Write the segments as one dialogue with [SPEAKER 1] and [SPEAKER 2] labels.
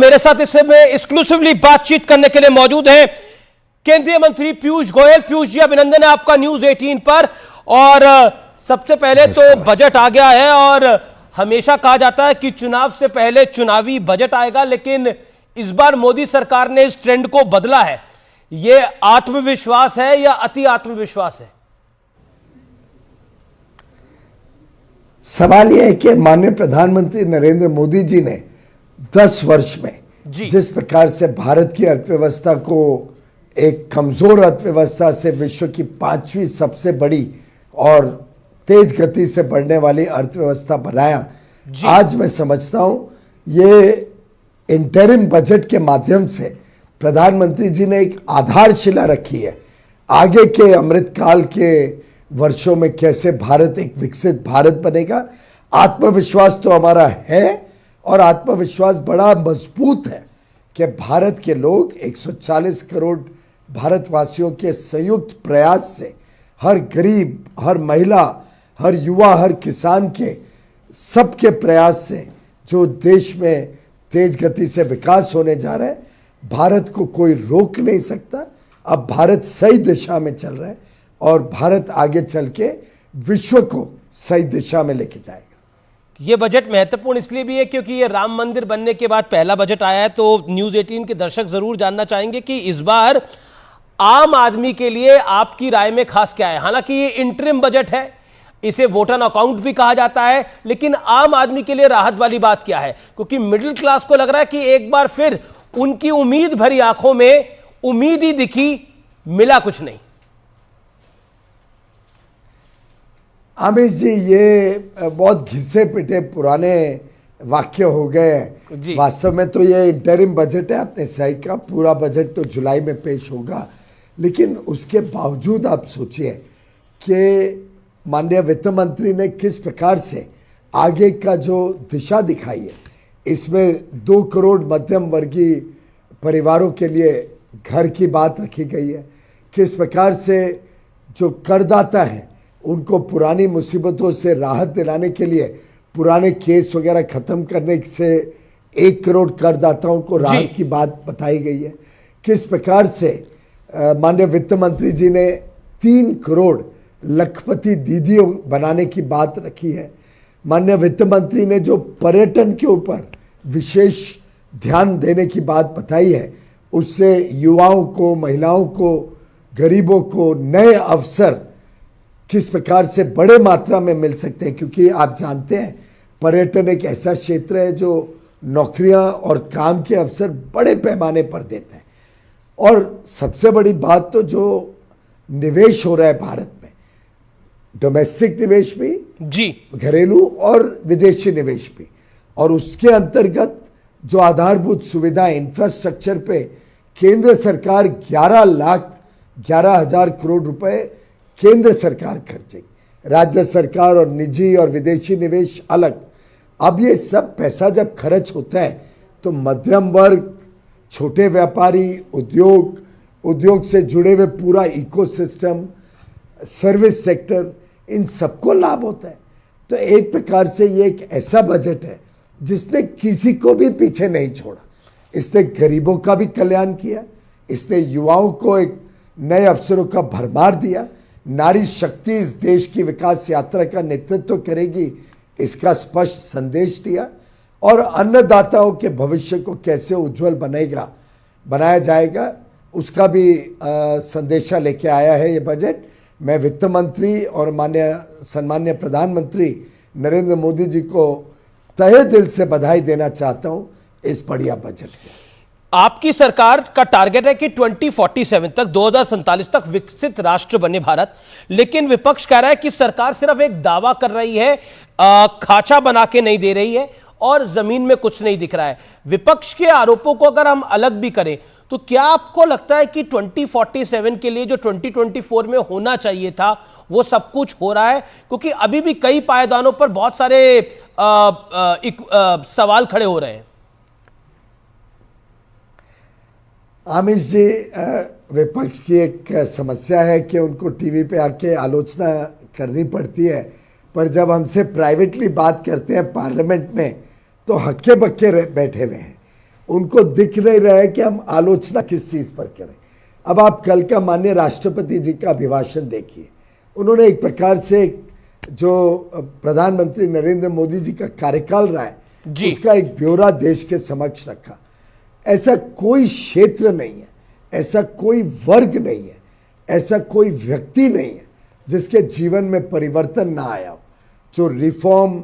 [SPEAKER 1] मेरे साथ इस समय एक्सक्लूसिवली बातचीत करने के लिए मौजूद हैं केंद्रीय मंत्री पीयूष गोयल। पीयूष जी, अभिनंदन है आपका न्यूज 18 पर। और सबसे पहले तो बजट आ गया है और हमेशा कहा जाता है कि चुनाव से पहले चुनावी बजट आएगा, लेकिन इस बार मोदी सरकार ने इस ट्रेंड को बदला है। यह आत्मविश्वास है या अति आत्मविश्वास है?
[SPEAKER 2] सवाल यह है कि माननीय प्रधानमंत्री नरेंद्र मोदी जी ने 10 वर्ष में जिस प्रकार से भारत की अर्थव्यवस्था को एक कमजोर अर्थव्यवस्था से विश्व की 5वीं सबसे बड़ी और तेज गति से बढ़ने वाली अर्थव्यवस्था बनाया, आज मैं समझता हूं ये इंटरिम बजट के माध्यम से प्रधानमंत्री जी ने एक आधारशिला रखी है। आगे के अमृतकाल के वर्षों में कैसे भारत एक विकसित भारत बनेगा। आत्मविश्वास तो हमारा है और आत्मविश्वास बड़ा मजबूत है कि भारत के लोग 140 करोड़ भारतवासियों के संयुक्त प्रयास से हर गरीब, हर महिला, हर युवा, हर किसान के सबके प्रयास से जो देश में तेज गति से विकास होने जा रहा है, भारत को कोई रोक नहीं सकता। अब भारत सही दिशा में चल रहा है और भारत आगे चल के विश्व को सही दिशा में लेके जाएगा।
[SPEAKER 1] यह बजट महत्वपूर्ण इसलिए भी है क्योंकि यह राम मंदिर बनने के बाद पहला बजट आया है। तो न्यूज 18 के दर्शक जरूर जानना चाहेंगे कि इस बार आम आदमी के लिए आपकी राय में खास क्या है। हालांकि ये इंटरिम बजट है, इसे वोट ऑन अकाउंट भी कहा जाता है, लेकिन आम आदमी के लिए राहत वाली बात क्या है? क्योंकि मिडिल क्लास को लग रहा है कि एक बार फिर उनकी उम्मीद भरी आंखों में उम्मीद ही दिखी, मिला कुछ नहीं।
[SPEAKER 2] आमिर जी, ये बहुत घिसे पिटे पुराने वाक्य हो गए हैं। वास्तव में तो ये इंटरिम बजट है, आपने सही कहा। पूरा बजट तो जुलाई में पेश होगा, लेकिन उसके बावजूद आप सोचिए कि माननीय वित्त मंत्री ने किस प्रकार से आगे का जो दिशा दिखाई है। इसमें 2 करोड़ मध्यम वर्गीय परिवारों के लिए घर की बात रखी गई है। किस प्रकार से जो करदाता हैं उनको पुरानी मुसीबतों से राहत दिलाने के लिए पुराने केस वगैरह खत्म करने से 1 करोड़ करदाताओं को राहत की बात बताई गई है। किस प्रकार से माननीय वित्त मंत्री जी ने 3 करोड़ लखपति दीदियों बनाने की बात रखी है। माननीय वित्त मंत्री ने जो पर्यटन के ऊपर विशेष ध्यान देने की बात बताई है, उससे युवाओं को, महिलाओं को, गरीबों को नए अवसर किस प्रकार से बड़े मात्रा में मिल सकते हैं। क्योंकि आप जानते हैं पर्यटन एक ऐसा क्षेत्र है जो नौकरियां और काम के अवसर बड़े पैमाने पर देता है। और सबसे बड़ी बात तो जो निवेश हो रहा है भारत में, डोमेस्टिक निवेश भी घरेलू और विदेशी निवेश भी, और उसके अंतर्गत जो आधारभूत सुविधाएं इंफ्रास्ट्रक्चर पे केंद्र सरकार 11,11,000 करोड़ रुपए केंद्र सरकार खर्चेगी, राज्य सरकार और निजी और विदेशी निवेश अलग। अब ये सब पैसा जब खर्च होता है तो मध्यम वर्ग, छोटे व्यापारी, उद्योग से जुड़े हुए पूरा इकोसिस्टम, सर्विस सेक्टर, इन सबको लाभ होता है। तो एक प्रकार से ये एक ऐसा बजट है जिसने किसी को भी पीछे नहीं छोड़ा। इसने गरीबों का भी कल्याण किया, इसने युवाओं को एक नए अवसरों का भरमार दिया। नारी शक्ति इस देश की विकास यात्रा का नेतृत्व करेगी, इसका स्पष्ट संदेश दिया। और अन्नदाताओं के भविष्य को कैसे उज्जवल बनाया जाएगा, उसका भी संदेशा लेके आया है ये बजट। मैं वित्त मंत्री और सम्मान्य प्रधानमंत्री नरेंद्र मोदी जी को तहे दिल से बधाई देना चाहता हूं इस बढ़िया बजट के।
[SPEAKER 1] आपकी सरकार का टारगेट है कि 2047 तक, 2047 तक विकसित राष्ट्र बने भारत, लेकिन विपक्ष कह रहा है कि सरकार सिर्फ एक दावा कर रही है, खाचा बना के नहीं दे रही है और जमीन में कुछ नहीं दिख रहा है। विपक्ष के आरोपों को अगर हम अलग भी करें तो क्या आपको लगता है कि 2047 के लिए जो 2024 में होना चाहिए था वो सब कुछ हो रहा है? क्योंकि अभी भी कई पायदानों पर बहुत सारे सवाल खड़े हो रहे हैं।
[SPEAKER 2] आमिर जी, विपक्ष की एक समस्या है कि उनको टीवी पे आके आलोचना करनी पड़ती है, पर जब हमसे प्राइवेटली बात करते हैं पार्लियामेंट में तो हक्के बक्के बैठे हुए हैं। उनको दिख नहीं रहा है कि हम आलोचना किस चीज पर करें। अब आप कल का माननीय राष्ट्रपति जी का अभिभाषण देखिए, उन्होंने एक प्रकार से जो प्रधानमंत्री नरेंद्र मोदी जी का कार्यकाल रहा है उसका एक ब्यौरा देश के समक्ष रखा। ऐसा कोई क्षेत्र नहीं है, ऐसा कोई वर्ग नहीं है, ऐसा कोई व्यक्ति नहीं है जिसके जीवन में परिवर्तन ना आया हो। जो रिफॉर्म,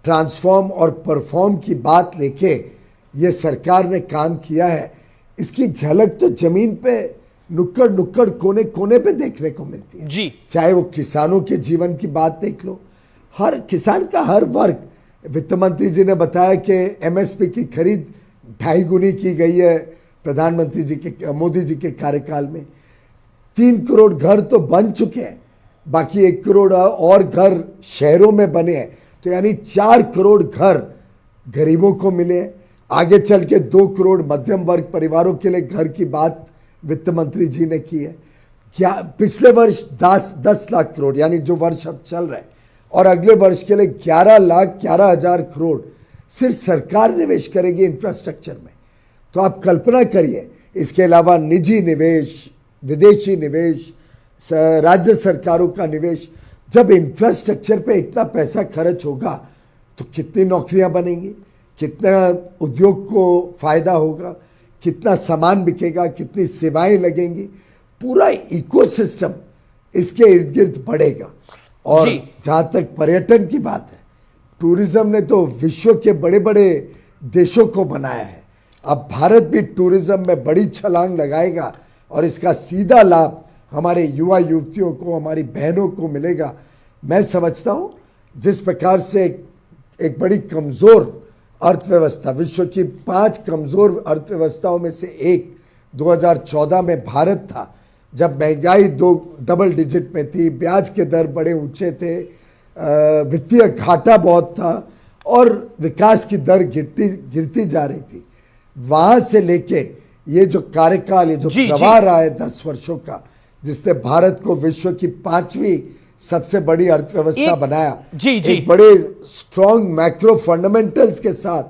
[SPEAKER 2] ट्रांसफॉर्म और परफॉर्म की बात लेके ये सरकार ने काम किया है, इसकी झलक तो जमीन पे नुक्कड़ नुक्कड़ कोने कोने पे देखने को मिलती है
[SPEAKER 1] जी।
[SPEAKER 2] चाहे वो किसानों के जीवन की बात देख लो, हर किसान का हर वर्ग। वित्त मंत्री जी ने बताया कि एमएसपी की खरीद 2.5 गुनी की गई है प्रधानमंत्री जी के, मोदी जी के कार्यकाल में। 3 करोड़ घर तो बन चुके हैं, बाकी 1 करोड़ और घर शहरों में बने हैं, तो यानी 4 करोड़ घर गरीबों को मिले हैं। आगे चल के 2 करोड़ मध्यम वर्ग परिवारों के लिए घर की बात वित्त मंत्री जी ने की है। क्या पिछले वर्ष 10 लाख करोड़, यानी जो वर्ष अब चल रहा है, और अगले वर्ष के लिए 11,11,000 करोड़ सिर्फ सरकार निवेश करेगी इंफ्रास्ट्रक्चर में। तो आप कल्पना करिए, इसके अलावा निजी निवेश, विदेशी निवेश, राज्य सरकारों का निवेश, जब इंफ्रास्ट्रक्चर पे इतना पैसा खर्च होगा तो कितनी नौकरियां बनेंगी, कितना उद्योग को फायदा होगा, कितना सामान बिकेगा, कितनी सेवाएं लगेंगी, पूरा इकोसिस्टम इसके इर्द गिर्द बढ़ेगा। और जहां तक पर्यटन की बात है, टूरिज्म ने तो विश्व के बड़े बड़े देशों को बनाया है। अब भारत भी टूरिज्म में बड़ी छलांग लगाएगा और इसका सीधा लाभ हमारे युवा युवतियों को, हमारी बहनों को मिलेगा। मैं समझता हूं जिस प्रकार से एक बड़ी कमजोर अर्थव्यवस्था, विश्व की 5 कमजोर अर्थव्यवस्थाओं में से एक 2014 में भारत था, जब महंगाई डबल डिजिट में थी, ब्याज के दर बड़े ऊंचे थे, वित्तीय घाटा बहुत था और विकास की दर गिरती जा रही थी। वहां से लेके ये जो कार्यकाल, ये जो प्रवाह रहा है 10 वर्षों का, जिसने भारत को विश्व की 5वीं सबसे बड़ी अर्थव्यवस्था बनाया, एक बड़े स्ट्रॉन्ग मैक्रो फंडामेंटल्स के साथ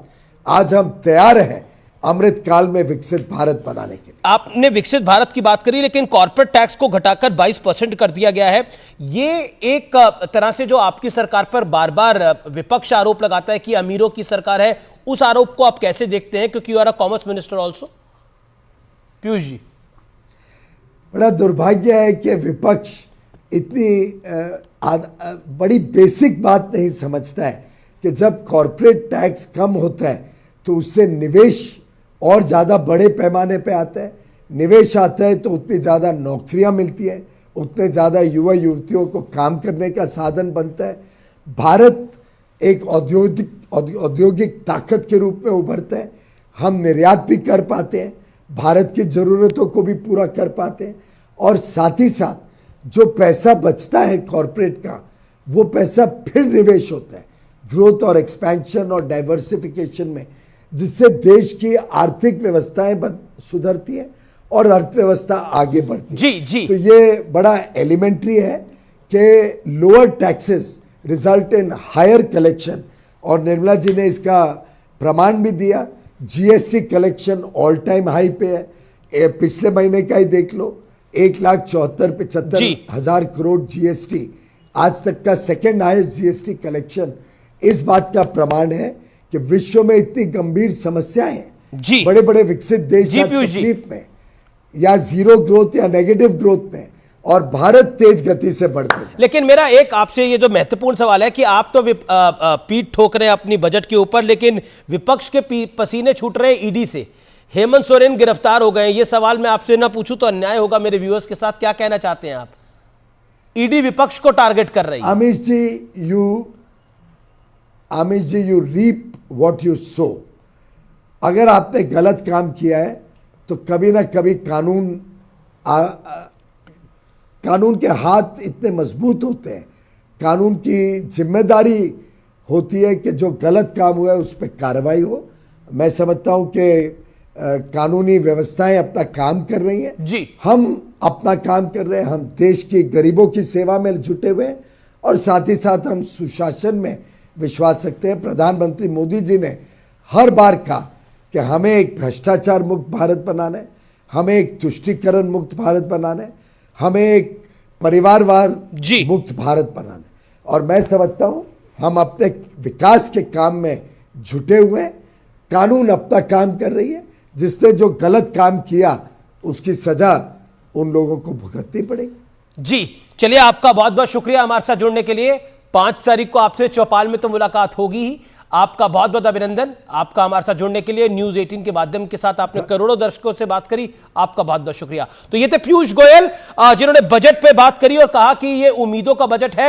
[SPEAKER 2] आज हम तैयार हैं अमृत काल में विकसित भारत बनाने के लिए।
[SPEAKER 1] आपने विकसित भारत की बात करी, लेकिन कॉर्पोरेट टैक्स को घटाकर 22% कर दिया गया है। ये एक तरह से जो आपकी सरकार पर बार बार विपक्ष आरोप लगाता है कि अमीरों की सरकार है, उस आरोप को आप कैसे देखते हैं, क्योंकि you are a commerce minister also? Piyush ji,
[SPEAKER 2] बड़ा दुर्भाग्य है कि विपक्ष इतनी बड़ी बेसिक बात नहीं समझता है कि जब कॉर्पोरेट टैक्स कम होता है तो उससे निवेश और ज़्यादा बड़े पैमाने पे आता है। निवेश आता है तो उतनी ज़्यादा नौकरियां मिलती है, उतने ज़्यादा युवा युवतियों को काम करने का साधन बनता है। भारत एक औद्योगिक ताकत के रूप में उभरता है। हम निर्यात भी कर पाते हैं, भारत की ज़रूरतों को भी पूरा कर पाते हैं, और साथ ही साथ जो पैसा बचता है कॉर्पोरेट का, वो पैसा फिर निवेश होता है ग्रोथ और एक्सपेंशन और डाइवर्सिफिकेशन में, जिससे देश की आर्थिक व्यवस्थाएं सुधरती है और अर्थव्यवस्था आगे बढ़ती है।
[SPEAKER 1] जी।
[SPEAKER 2] तो ये बड़ा एलिमेंट्री है कि lower taxes result in higher collection, और निर्मला जी ने इसका प्रमाण भी दिया। GST collection all time high पे है। पिछले महीने का ही देख लो, 1,74,75,000 करोड़ जीएसटी, आज तक का सेकेंड हाईएस्ट जीएसटी कलेक्शन। इस बात का प्रमाण है कि विश्व में इतनी गंभीर समस्याएं हैं, बड़े बड़े विकसित देश तकलीफ में या जीरो ग्रोथ या नेगेटिव ग्रोथ में, और भारत तेज गति से बढ़ते हैं।
[SPEAKER 1] लेकिन मेरा एक आपसे ये जो महत्वपूर्ण सवाल है कि आप तो पीठ ठोक रहे हैं अपनी बजट के ऊपर, लेकिन विपक्ष के पसीने छूट रहे हैं ईडी से। हेमंत सोरेन गिरफ्तार हो गए। ये सवाल मैं आपसे ना पूछूं तो अन्याय होगा मेरे व्यूअर्स के साथ। क्या कहना चाहते हैं आप? ईडी विपक्ष को टारगेट कर रही है।
[SPEAKER 2] Aamish ji, you reap what you sow. अगर आपने गलत काम किया है तो कभी ना कभी कानून के हाथ इतने मजबूत होते हैं, कानून की जिम्मेदारी होती है कि जो गलत काम हुआ है उस पर कार्रवाई हो। मैं समझता हूं कि कानूनी व्यवस्थाएं अपना काम कर रही हैं
[SPEAKER 1] जी,
[SPEAKER 2] हम अपना काम कर रहे हैं, हम देश की गरीबों की सेवा में जुटे हुए हैं, और साथ ही साथ हम सुशासन में विश्वास रखते हैं। प्रधानमंत्री मोदी जी ने हर बार कहा कि हमें एक भ्रष्टाचार मुक्त भारत बनाना है, हमें एक तुष्टीकरण मुक्त भारत बनाना है, हमें एक परिवारवाद मुक्त भारत बनाना है। और मैं समझता हूं हम अपने विकास के काम में जुटे हुए हैं। कानून अपना काम कर रही है, जिसने जो गलत काम किया उसकी सजा उन लोगों को भुगतनी पड़ेगी।
[SPEAKER 1] जी चलिए, आपका बहुत बहुत शुक्रिया हमारे साथ जुड़ने के लिए। 5 तारीख को आपसे चौपाल में तो मुलाकात होगी ही। आपका बहुत बहुत अभिनंदन, आपका हमारे साथ जुड़ने के लिए। न्यूज़ 18 के माध्यम के साथ आपने करोड़ों दर्शकों से बात करी, आपका बहुत बहुत शुक्रिया। तो ये थे पीयूष गोयल, जिन्होंने बजट पे बात करी और कहा कि ये उम्मीदों का बजट है।